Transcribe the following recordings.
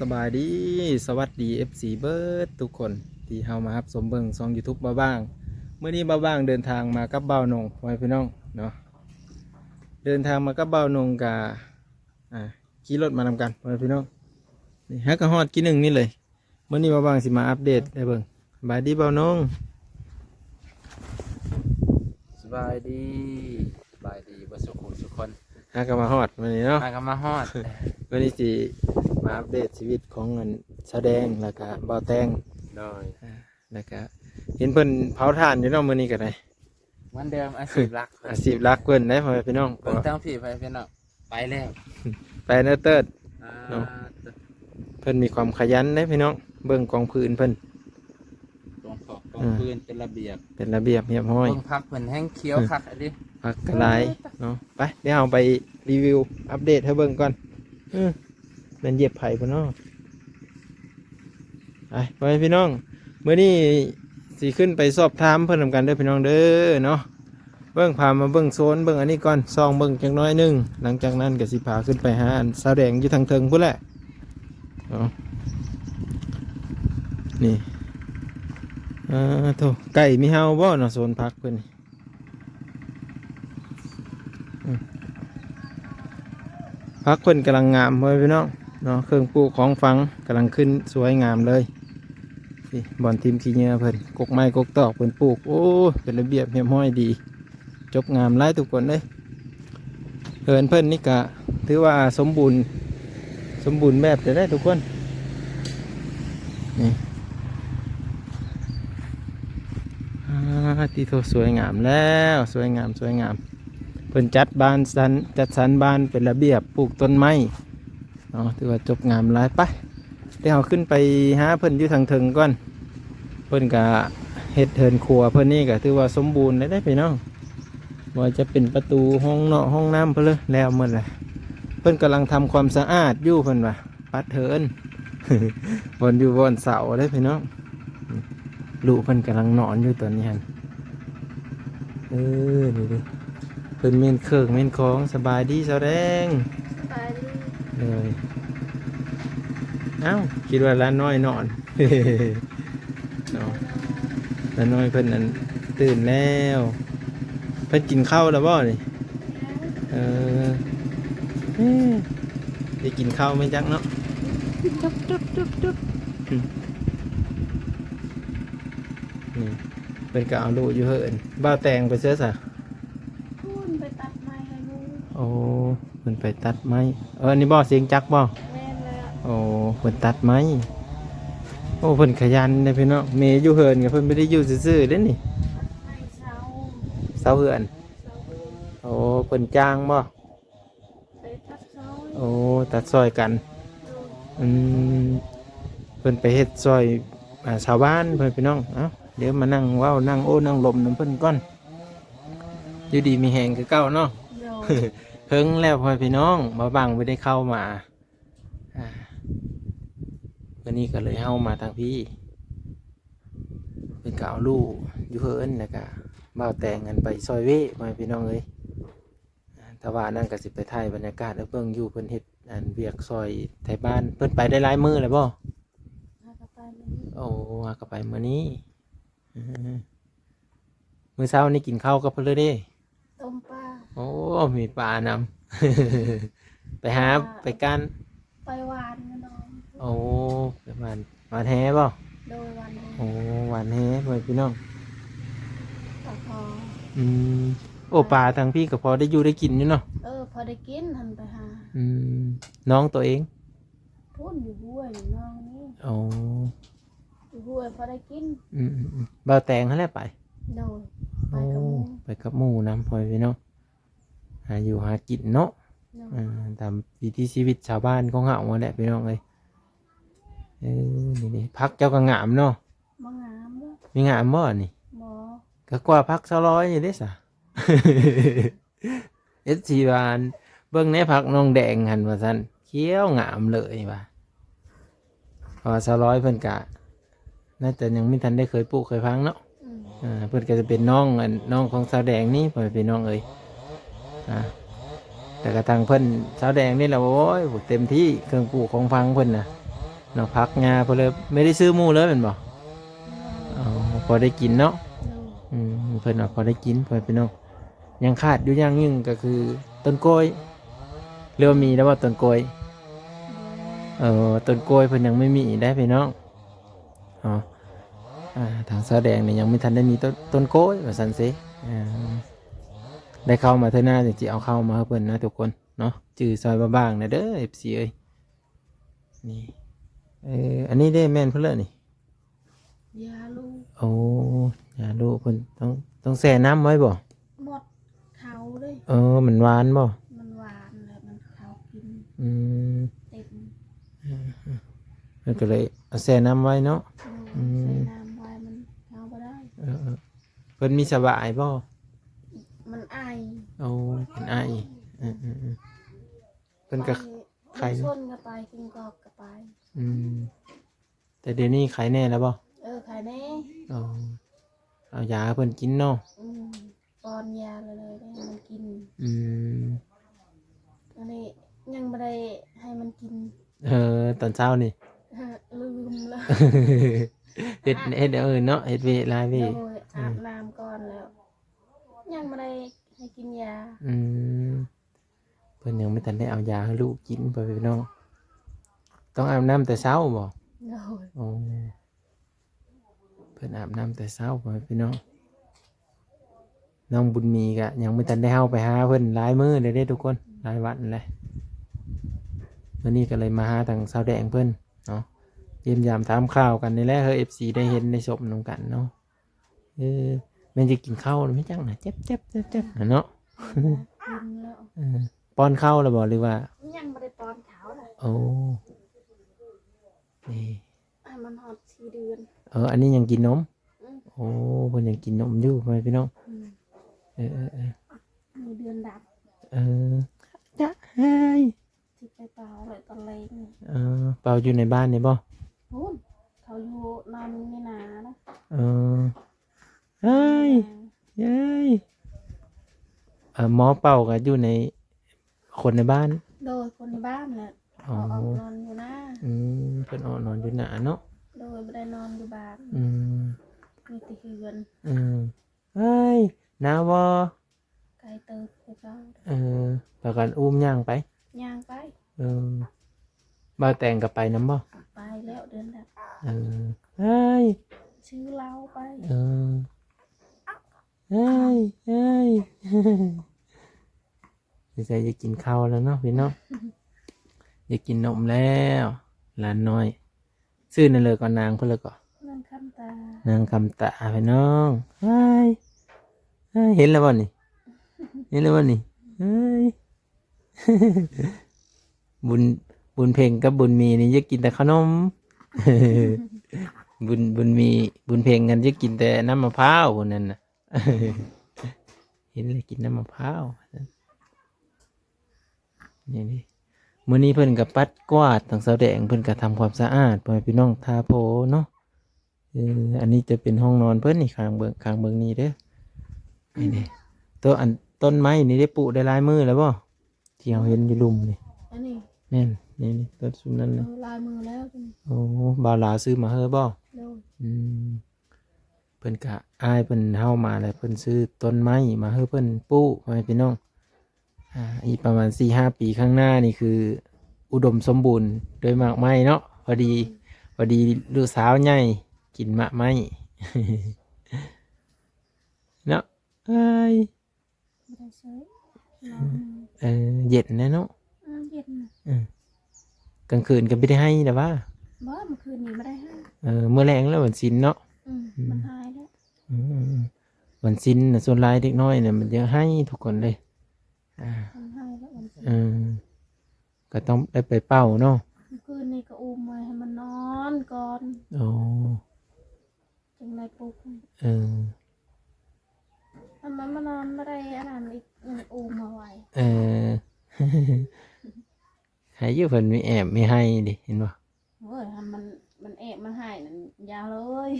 สบายดีสวัสดี FC เบิร์ดทุกคนที่เฮามารับชมเบิ่งช่อง YouTube บ่าวบ้างเมื่อนี้บ่าวบ้างเดินทางมากับบ่าวนงไว้พี่น้องเนาะเดินทางมากับบ่าวนงกะขี่รถมานำกันไว้พี่น้องนี่ฮักกะฮอดกี่หนึ่งนี่เลยเมื่อนี้บ่าวบ้างสิมาอัปเดตให้เบิ่งสบายดีบ่าวนงสบายดีบ่สุขสุขคนฮักกะมาฮอดมื้อนี้เนาะมาก็มาฮอด วันนี้สิมาอัปเดตชีวิตของเงินแสดงแล้วก็บ่าวแตงโดยแล้วก็เห็นเพิ่นเผาถ่านอยู่เนาะมื้อนี้ก็ได้ วันเดิมอาชีพหลัก อาชีพหลักเพิ่นได้พ่อแม่พี่น้อง เพิ่นตั้งพี่ไปพี่น้องไปแล้ว ไปเนเติร์ด อ่า เนาะ เพิ่นมีความขยันได้พี่น้องเบิ่งกองพื้นเพิ่น ตรงขอบกองพื้นเป็นระเบียบ เป็นระเบียบเรียบร้อย เบิ่งพักเพิ่นแห้งเคี้ยวคักอันนี้ ผักกระไรเนาะไปเดี๋ยวเอาไปรีวิวอัปเดตให้เบิ่งก่อนเป็นเหยียบไผ่พุ่นเนาะไปพี่น้องมื้อนี้สิขึ้นไปสอบถามเพิ่นนำกันเด้อพี่น้องเด้อเนาะเบิ่งพามาเบิ่งโซนเบิ่งอันนี้ก่อนซองเบิ่งจักหน้อยหนึงหลังจากนั้นก็สิพาขึ้นไปหาอันสาวแดงอยู่ทางเทิงพุ่นแหละเนาะนี่โธ่ไก่มีเฮาบ่เนาะโซนพักเพิ่นนี่พักเพิ่นกำลังงามเว้ยพี่น้องเนาะเครื่องปลูกของฝังกำลังขึ้นสวยงามเลยนี่บอนทีมขี้เหงื่อเพิ่นกกไม้กกตอกเพิ่นปลูกโอ้เป็นระเบียบเรียบร้อยดีจบงามหลายทุกคนเลยเฮินเพิ่นนี่กะถือว่าสมบูรณ์แบบจะได้ทุกคนนี่ที่โทสวยงามแล้วสวยงามเพิ่นจัดสรรบ้านเป็นระเบียบปลูกต้นไม้เนาะถือว่าจบงามหลายไปเดี๋ยวเราขึ้นไปหาเพิ่นอยู่ทางเทิงก่อนเพิ่นกะเฮ็ดเทินครัวเพิ่นนี่กะถือว่าสมบูรณ์ได้พี่น้องว่าจะเป็นประตูห้องเนาะห้องน้ำเพิ่นเลยแล้วหมดเลยเพิ่นกำลังทำความสะอาดอยู่เพิ่นว่าปัดเถิน บนอยู่บนเสาได้พี่น้องลูกเพิ่นกำลังนอนอยู่ตอนนี้ฮันนี่ดิเพิ่นเม่นเครื่องเม่นของสบายดีสาวแดงสบายดีเลยเอ้าคิดว่าร้านน้อยนอน เนาะร้านน้อยเพิ่นนั้นตื่นแล้วเพิ่นกินข้าวแล้วบ่นี่เอ๊ะได้กินข้าวไหมจักเนาะจุ๊บนี่เป็นกะเอาลูกอยู่เหินบ้าวแตงไปเสื้อสะ พูนไปตัดไม้ให้ลูก โอ้เพิ่นไปตัดไม้อันนี้บ่เสียงจักบ่ แม่นเลยอ่ะ โอ้เพิ่นตัดไม้โอ้เพิ่นขยันเลยพี่น้องเมย์อยู่เหินกับเพิ่นไม่ได้อยู่ซื่อๆเด้นี่ ให้เช้า เสาเหิน เช้า โอ้เพิ่นจ้างบ่ ไปตัดซอย โอ้ตัดซอยกัน ดู อืมเพิ่นไปเฮ็ดซอยชาวบ้านเพิ่นพี่น้องเอ้าเดี๋ยวมานั่งเว้านั่งโอ้นั่งลมน้ำเพิ่นก่อนอยู่ดีมีแหงคือเก่าเนาะ โด เพิ่งแล้วพ่อพี่น้องมาบังไม่ได้เข้ามาวันนี้ก็เลยเข้ามาทางพี่เป็นกาวลูกอยู่เฮินนะกะบ่าวแต่งกันไปซอยเว่พ่อพี่น้องเลยถ้าว่านั่นก็สิไปถ่ายบรรยากาศแล้วเบิ่งอยู่เพิ่นเฮ็ดอันเวียกซอยไทยบ้านเพิ่นไปได้หลายมื้อแล้วบ่ ถ้ากระไปมัน โอ้ก็ไปมื้อนี้มื้อเช้านี่กินข้าวกับเพิ่นเลยเด้ ต้มปลา โอ้มีปลานำ ไปหาไปกัน ไปหวานกันน้อง โอ้ประมาณวันแฮบ่ โดยวันนี้ โอ้วันแฮเพื่อนพี่น้อง ปลาคอ อืมโอ้ปลาทางพี่ก็พอได้อยู่ได้กินอยู่เนาะ พอได้กินทันไปหา อืมน้องตัวเอง พูนอยู่ห้วยอยู่น้องนี่ โอ้ อยู่ห้วยพอได้กิน บ่าวแตงเขาแหละไป โดยไป โอ้ กับหมู ไปกับหมู่น้ำพลอยพี่น้องหาอยู่หากินเนาะ โดย ตามวิถีชีวิตชาวบ้านของเฮาแหละพี่น้องเลยนี่พักเจ้าก็งามเนาะ มางามเด้อ มีงามบ่นี่ หมอ ก็กว่าพัก200อยู่เด้สะ เอสซีบานเบิ่งในพักน้องแดงหันว่าซั่นเขียวงามเลยว่าพอ200เพิ่นกะน่าจะยังไม่ทันได้เคยปลูกเคยพังเนาะ เพิ่นก็จะเป็นน้องของสาวแดงนี่เพิ่นเป็นน้องเอ้ยแต่กระทั่งเพิ่นสาวแดงนี่แหละโอ้ยเต็มที่เครื่องปลูกของพังเพิ่นน่ะ เนาะพักงาเพนเลยไม่ได้ซื้อหมูเลยเป็นบ่อ๋อพอได้กินเนาะ โดย เพิ่นว่าพอได้กินเพิ่นพี่น้องยังขาดอยู่อย่างหนึงก็คือต้นกล้วยเรือว่ามีแล้วว่าต้นกล้วย ต้นกล้วยเพิ่นยังไม่มีได้พี่น้องอ๋อทางแสดงเนี่ยยังไม่ทันได้มีต้นกล้วยว่าซั่นสิอ่าได้เข้ามาเท่าหน้าจริงๆเอาเข้ามาให้เพิ่นนะทุกคนเนาะจื้อซอยบ้างๆนะเด้อ FC เอ้ยนี่อันนี้ได้แม่นเพิ่นเลยนี่ ยาลูก โอ้อย่าลูกเพิ่นต้องแช่น้ำไว้บ่ หมดเขาเลย มันหวานบ่ มันหวานเลยมันเขากิน อืม เต็ม เพิ่นก็เลยเอาแช่น้ำไว้เนาะ ใส่น้ำไว้มันเอาไปได้ เพิ่นมีสบายบ่ มันไอ โอ้เป็นไอเพิ่นก็ ไข่ ชนก็ไปกินกอกก็ไป อืมแต่เดี๋ยวนี้ไข้แน่แล้วบ่ ขายแน่ เอาเอายาให้เพิ่นกินเนาะ ป้อนยาเลยได้ให้มันกิน อืม อันนี้ยังไม่ได้ให้มันกิน ตอนเช้านี่ ลืมแล้ว เฮ็ดเนาะเฮ็ดเวลาเว โดยอาบน้ำก่อนแล้ว ยังไม่ได้ให้กินยา อืมเพิ่นยังไม่ทันได้เอายาให้ลูกกินไปพี่น้องต้องอาบน้ำแต่เช้าบ่ โดย โอ้เพิ่นอาบน้ำแต่เช้าไปพี่น้องน้องบุญมีกะยังไม่ทันได้เข้าไปหาเพิ่นหลายมื้อเลยเด้ทุกคนหลายวันเลยวันนี้ก็เลยมาหาทางสาวแดงเพิ่นเนาะเยี่ยมยามถามข่าวกันนี่แหละเฮ้ย FC ได้เห็นได้ชมนำกันเนาะแม่นจะกินข้าวหรือไม่จังนะเจ็บเนาะ กินแล้ว ป้อนข้าวแล้วบ่หรือว่า ยังไม่ได้ป้อนเขาเลย โอ้นี่ ให้มันหอด4 เดือน อันนี้ยังกินนม อืม โอ้เพิ่นยังกินนมอยู่ไปพี่น้อง อืม เออ มีเดือนดับ จะให้ ที่ไปเป่าเลยตอนเล็กนี่ เป่าอยู่ในบ้านนี่บ่ พูนเขาอยู่นอนในนานะ เออเฮ้ยเย้ยหมอเป่าก็อยู่ในคนในบ้าน โดยคนในบ้านแหละ อ๋อ เขาออกนอนอยู่หน้า เพิ่นนอนอยู่หน้าเนาะ โดยไม่ได้นอนอยู่บ้าน อืม มีแติเฮือน เฮ้ยหนาวบ่ ไกลเติบไปเป่า ประกันอุ้มย่างไป ย่างไป บ่าวแต่งก็ไปนำบ่ ไปแล้วเดือนดับ เฮ้ย ชื่อเราไป เฮ้ยดีใจจะกินข้าวแล้วเนาะพี่เนาะอยากกินนมแล้วหลานน้อยซื้อนั่นเลยก่อนนางเพื่อนเลยก่อน นั่งคำตาน างคำตาพี่น้องเฮ้ยเห็นแล้วบ่นี่เห็นแล้วบ่นี่เฮ้ย บุญเพ่งกับบุญมีนี่จะกินแต่ขนม บุญเพ่งกันจะกินแต่น้ำมะพร้าวคนนั้นน่ะ เห็นเลยกินน้ำมะพร้าวนี่นี่มื้อนี้เพิ่นกับปัดกวาดทางเสาแดงเพิ่นก็ทำความสะอาดพ่อแม่พี่น้องทาโพเนาะอันนี้จะเป็นห้องนอนเพิ่นนี่ข้างเบิ่งนี่เด้อนี่ตัวอันต้นไม้นี่ได้ปลูกได้หลายมื้อแล้วบ่ที่เราเห็นอยู่ลุ่มนี่ อันนี้ แน่นนี่ต้นซุมนั้นเลย ลายมือแล้วจัง โอ้บ่าวหลาซื้อมาเฮ้อบ่ โดย เพิ่นกะอ้ายเพิ่นเฮามาแล้วเพิ่นซื้อต้นไม้มาให้เพิ่นปลูกไว้พี่น้องอีกประมาณ 4-5 ปีข้างหน้านี่คืออุดมสมบูรณ์โดยหมากไม้เนาะพอดีลูกสาวใหญ่กินหมากไม้ เนาะเอ้ย ไม่ได้ใช้นอน เย็นนะเนาะ เย็นนะ กลางคืนก็ไม่ได้ให้แต่ว่า บ้าเมื่อคืนนี้ไม่ได้ให้ เมื่อแรงแล้ววันศิลเนาะ มันหายแล้ว วันศิลน่ะส่วนหลายเด็กน้อยเนี่ยมันจะให้ทุกคนเลย มันหายแล้วมัน ก็ต้องได้ไปเป้าเนาะ เมื่อคืนนี้ก็อุ้มไว้ให้มันนอนก่อน โอ้ จังไรปลุก มันมานอนไม่ได้อันนั้นอีกมันอุ้มมาไว้ ให้อยืเพิ่นมีแอบไม่ให้ดิเห็นป่ะ เฮ้ยมันแอบมันหายนั่นยาวเลย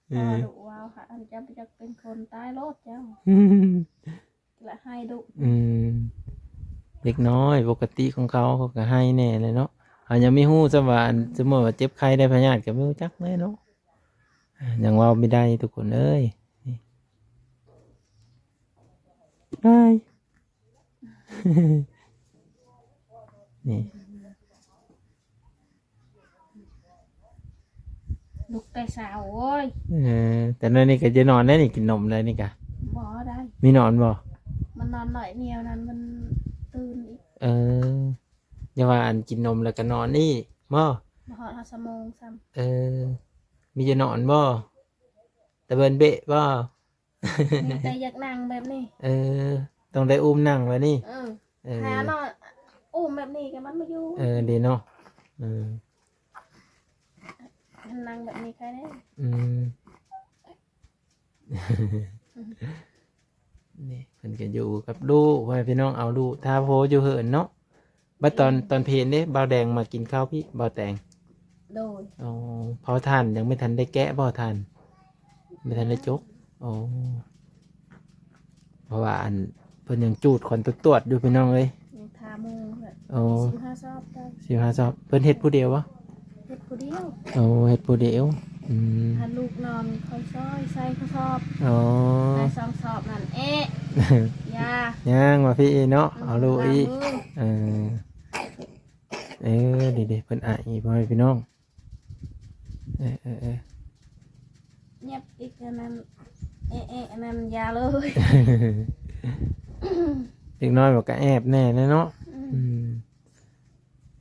พอดุว้าวค่ะอันจะเป็นคนตายรถเจ้าและให้ดุ เด็กน้อยปกติของเขาก็ให้แน่เลยเนาะ อันยังไม่ฮู้ซะว่าอันสมมุติว่าเจ็บไข้ได้พยาธิก็บ่รู้จักเลยเนาะยังเว้าไม่ได้ทุกคนเอ้ยได้ นี่ ลูกแต่สาวโอ้ย แต่นั่นนี่ก็จะนอนได้นี่กินนมได้นี่กะ บ่ได้ มีนอนบ่ มันนอนหน่อยเดียวนั้นมันตื่นอีก เอออย่าว่าอันกินนมแล้วก็นอนนี่บ่ บ่ฮอด5ชั่วโมงซ้ เออ มีจะนอนบ่แต่เบิ่นเบะบ่ ำมีแต่อยากนั่งแบบนี้ เออ ต้องได้อุ้มนั่งไว้นี่ เออ เออ หานอนอุ้มแบบนี้ก็มันบ่อยู่ เออดีเนาะเออ มันนั่งแบบนี้ใครได้ อืม นี่เพิ่นก็อยู่กับลูกไว้พี่น้องเอาลูกทาโพอยู่เหินเนาะบัดตอนเพลนเด้บ่าวแดงมากินข้าวพี่บ่าวแตง โดย อ๋อเผาถ่านยังไม่ทันได้แกะบ่ถ่านไม่ทันได้จกอ๋อเพราะว่าอันเพิ่นยังจูดขอนตรวจอยู่พี่น้องเอ้ย ยังทาโมงแบบ อ๋อ 15ซอบได้ 15 สอบเพิ่นเฮ็ดผู้เดียววะ เฮ็ดผู้เดียว อ๋อเฮ็ดผู้เดียวอืม ถ้าลูกนอนคอยซอยใส่ข้อสอบ อ๋อ ได้2สอบนั่นยา ยังว่าพี่เนาะเอาลูกอีก ล้างมื เออเดี๋ยวๆเพิ่นอ่ะอีกพ่อแม่พี่น้องเออ เงียบอีกอันนั้นอันนั้นยาเลย เด็กน้อยบอกก็แอบแน่เลยเนาะ อืม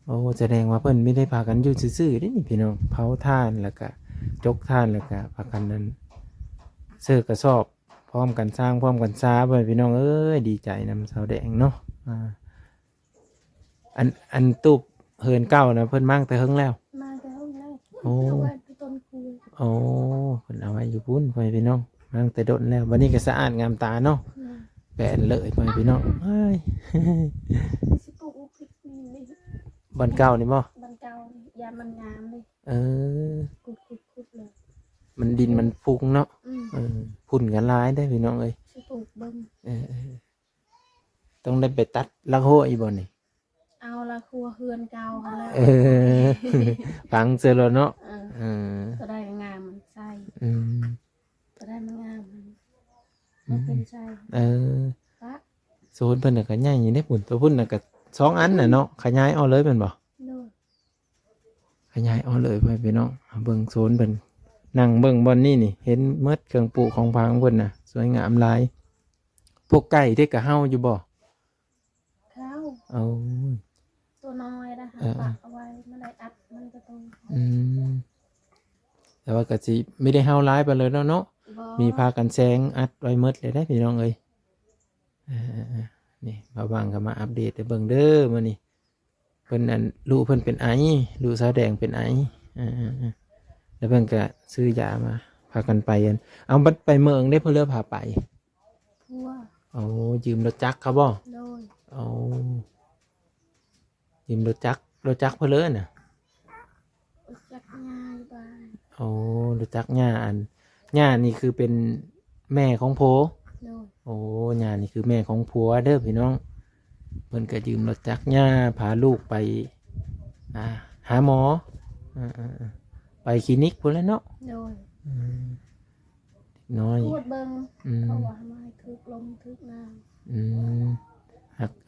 โอ้แสดงว่าเพิ่นไม่ได้พากันอยู่ซื่อๆเด้นี่พี่น้องเผาถ่านแล้วก็จกถ่านแล้วก็พากันนั้นเสื้อกระสอบพร้อมกันสร้างพร้อมกันซาเพิ่นพี่น้องเอ้ยดีใจนำสาวแดงเนาะอันตูบเฮินเก้านะเพิ่นมั่งแต่เฮิงแล้ว มาแต่ห้องแรก โอ้ เอาไว้ที่ต้นคู โอ้เพิ่นเอาไว้อยู่พุ่นเพิ่นพี่น้องมั่งแต่โดนแล้ววันนี้ก็สะอาดงามตาเนาะแปลนเลยเพิ่นพี่น้องเอ้ย สิปลูกพริกนี่ บ้านเก่านี่บ่ บันเก่ายามันงามเลย เออ คุดเลย มันดินมันฟุ้งเนาะ อืม พุ่นกันร้ายได้อพี่น้องเอ้ย สิปลูกเบิ่ง ต้องได้ไปตัดลักโหอีบ่นี่ เอาละครัวเฮือนเก่าหั่นแล้ว ฟังเสือแล้วเนาะ เออก็ได้งามมันใส่ อืม ก็ได้มันงามมันเป็นใส่ เออ ปะ โซนเพิ่นน่ะก็ใหญ่อยู่ได้พุ่นตัวพุ่นน่ะก็2 อันน่ะเนาะขยายเอาเลยแม่นบ่ โดย ขยายเอาเลยไปพี่น้องเอาเบิ่งโซนเพิ่นนั่งเบิ่งบอนนี่นี่เห็นเมดเครื่องปลูกของพังเพิ่นน่ะ สวยงามหลายพวกไก่ที่ก็เฮาอยู่บ่ ข้าว เอา ตัวน้อยนะหาปากเอาไว้มันได้อัดมันจะโต อืมแต่ว่าก็สิไม่ได้เฮาหลายไปเลยเนาะเนาะ บ่ มีพากันแซงอัดไว้หมดเลยได้พี่น้องเอ้ยนี่มาบังก็มาอัปเดตให้เบิ่งเด้อมื้อนี้เพิ่นอันลูกเพิ่นเป็นไอลูกสาวแดงเป็นไอแล้วเพิ่นก็ซื้อยามาพากันไปอันเอาบัดไปเมืองได้เพิ่นเลือกพาไป พัว เอายืมรถจักรเขาบ่ โดย เอายืมรถจักรเพิ่นเลยน่ะ จักง่ายบ้าน เอารถจักรย่าอันย่านี่คือเป็นแม่ของโพ โดย โอ้ย่านี่คือแม่ของผัวเด้อพี่น้องเพิ่นก็ยืมรถจักรย่าพาลูกไปหาหมอไปคลินิกพุ่นแหล้วเนาะ โดย อืมน้อย พูดเบิ่ง อืม เขาว่ามาให้ทึกลมทึกน้ อืม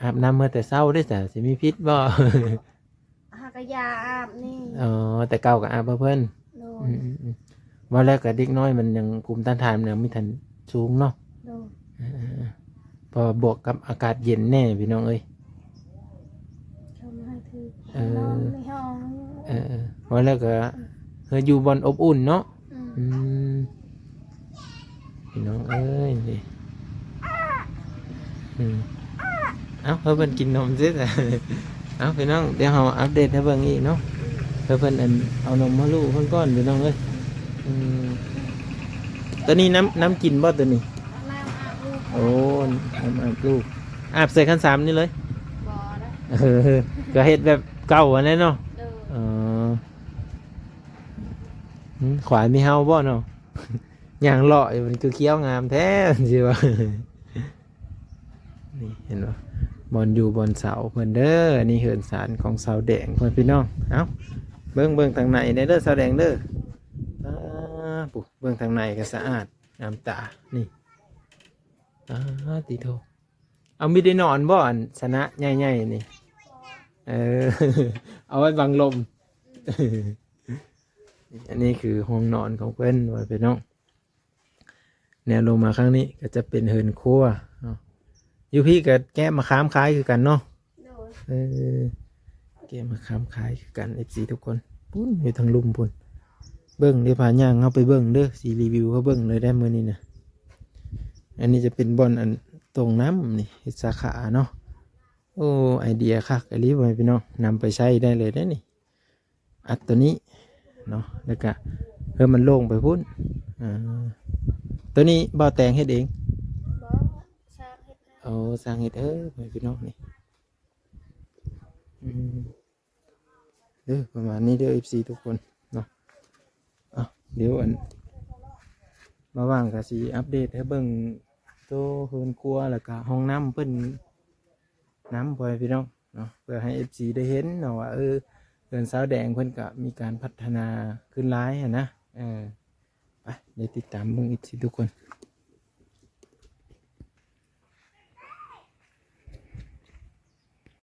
อาบน้ำเมื่อแต่เช้าได้แต่สิมีพิษบ่ ำหากะยาอาบนี่ อ๋อแต่เก่าก็อาบบ่เพิ่น โด อื ย มว่าแล้วก็เด็กน้อยมันยังภูมิต้านทานมันยังไม่ทันสูงเนาะ โดย พอบวกกับอากาศเย็นแน่พี่น้องเอ้ย เขามาให้ทึก เออ นอนในห้อง ว่าแล้วก็อยู่บอนอบอุ่นเนาะ อืม อืมพี่น้องเอ้ยนี่เอ้าเพิ่นกินนมซิแต่ เอ้าพี่น้องเดี๋ยวเราอัปเดตให้เบิ่งอีกเนาะเพิ่นอันเอานมมาลูกเพิ่นก้อนพี่น้องเอ้ยตัวนี้น้ำกินบ่ตัวนี้ น้ำอาบลูก โอ้น้ำอาบลูกอาบใส่คันสามนี่เลย บ่ได้ ก็เฮ็ดแบบเก่าอันนั้นเนาะ โดย เออขวายมีเฮาบ่เนาะ อย่างเลาะอยู่มันคือเคี้ยวงามแท้ สิวะ นี่เห็นป่ะ บอนอยู่บอนเสาเพิ่นเด้ออันนี้เหินสารของสาวแดงเพิ่นพี่น้องเอ้าเบิ่งทางในเด้อสาวแดงเด้อปุ๊เบิ่งทางในก็สะอาดน้ำตานี่ติโทเอามีได้นอนบ่อันชนะใหญ่ๆนี่เออ เอาไว้บังลม อันนี้คือห้องนอนของเพิ่นไว้พี่น้องแนวลงมาข้างนี้ก็จะเป็นเหินครัวอยู่พี่ก็แก้มะขามคล้ายคือกันเนาะ โดย เออแก้มะขามคล้ายคือกัน FC ทุกคนปุ้นอยู่ทางลุ่มพุ่นเบิ้งเดี๋ยวพาย่างเอาไปเบิ้งเด้อสีรีวิวเขาเบิ้งเลยได้มื้อนี้นะอันนี้จะเป็นบอนอันตรงน้ำนี่สาขาเนาะโอ้ไอเดียคักไอรีบไว้พี่น้องนำไปใช้ได้เลยได้นี่อัดตัวนี้เนาะแล้วก็เพิ่มมันโล่งไปพุ่นตัวนี้บ่าวแต่งเฮ็ดเอง บ่สร้างเฮ็ดให้ เอาสร้างเฮ็ดไว้พี่น้องนี่เด้อประมาณนี้เด้อ FC ทุกคนเนาะเดี๋ยวอันมาว่างก็สิอัปเดตให้เบิ่งโตเฮือนครัวแล้วก็ห้องน้ำเพิ่นน้ำพอพี่น้องเนาะเพื่อให้ FC ได้เห็นเนาะว่าเฮือนสาวแดงเพิ่นก็มีการพัฒนาขึ้นหลายนะไปเดี๋ยวติดตามเบิ่ง FC ทุกคน